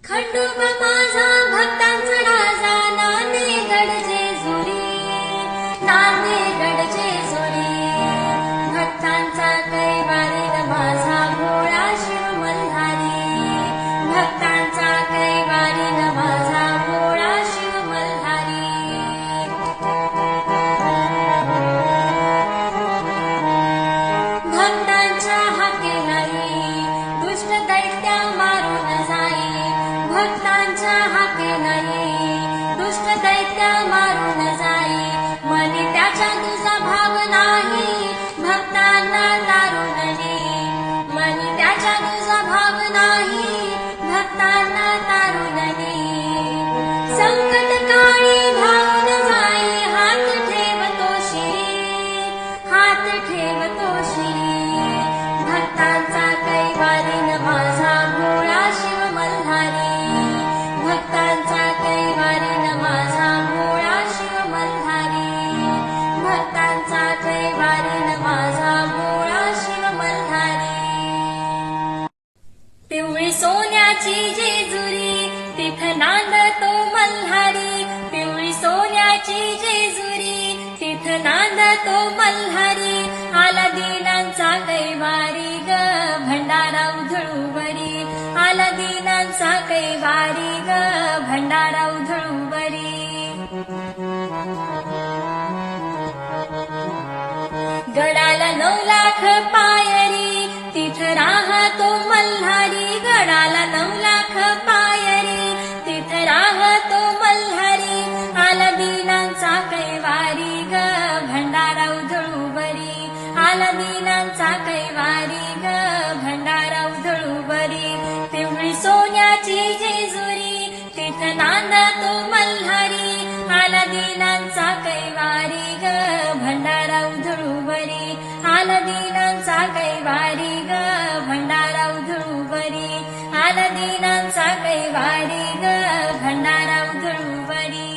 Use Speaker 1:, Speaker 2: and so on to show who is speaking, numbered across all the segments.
Speaker 1: खंडोबा माझा भक्तांचा राजा, नांदेगड जेजुरी, नांदेगड जेजुरी. भक्तांचा कैवारी माझा भोळा शिव मल्हारी, भक्तांचा कैवारी माझा भोळा शिव मल्हारी. भक्तांच्या हाकेलाही दुष्ट दैत्य मारून जाई, भक्तांच्या हाकेलाही दुष्ट दैत्य मारून जाई. मनी त्याच्या तुझा भाव नाही, भक्तांना तारून नेई. मनी त्याच्या तुझा भाव नाही, भक्तांना तारून नेई. संकट काळी धावून जाई, हात ठेवतोशी, हात ठेवतोशी. भक्तांचा कैवारी माझा भोळा शिव मल्हारी, भक्तांचा कैवारी माझा भोळा शिव मल्हारी, भक्तांचा कैवारी माझा भोळा शिव मल्हारी. पिवळी सोन्याची जेजुरी, तिथं नांदतो मल्हारी. पिवळी सोन्याची जेजुरी, तिथं नांदतो मल्हारी. आला दीनांचा कैवारी ग, भंडारा उधळूवरी. आला दीनांचा कैवारी ग, भंडारा उधळूवरी. गडाला 9 लाख पायरी, तिथं राहतो मल्हारी. गडाला 9 लाख पायरी, तिथं राहतो मल्हारी. आला दीनांचा कैवारी ग, भंडारा उधळूवरी. आला दीनांचा कैवारी ग, भंडारा उधळूवरी. पिवळी सोन्याची जेजुरी, तिथं नांदतो मल्हारी. आला दीनांचा कैवारी ग, भंडारा उधळूवरी. आला दीनांचा कैवारी ग, भंडारा उधळूवरी. आला दीनांचा कैवारी ग, भंडारा उधळूवरी.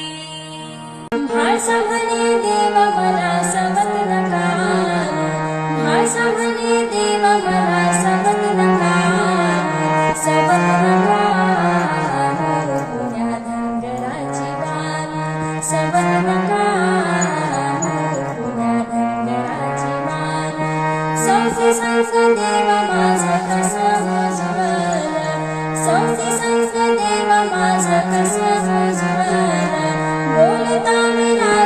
Speaker 1: भाळसा म्हणे देव मला सवत नका, भाळसा म्हणे देव मला सवत नका, सवत नका. पुण्या धनगराची मान, सवत नका. पुण्या धनगराची मान. सौसे संत देव माझा कसं उज्ज्वल, सौसे संत देव माझा कसं उज्ज्वल. बोलता विना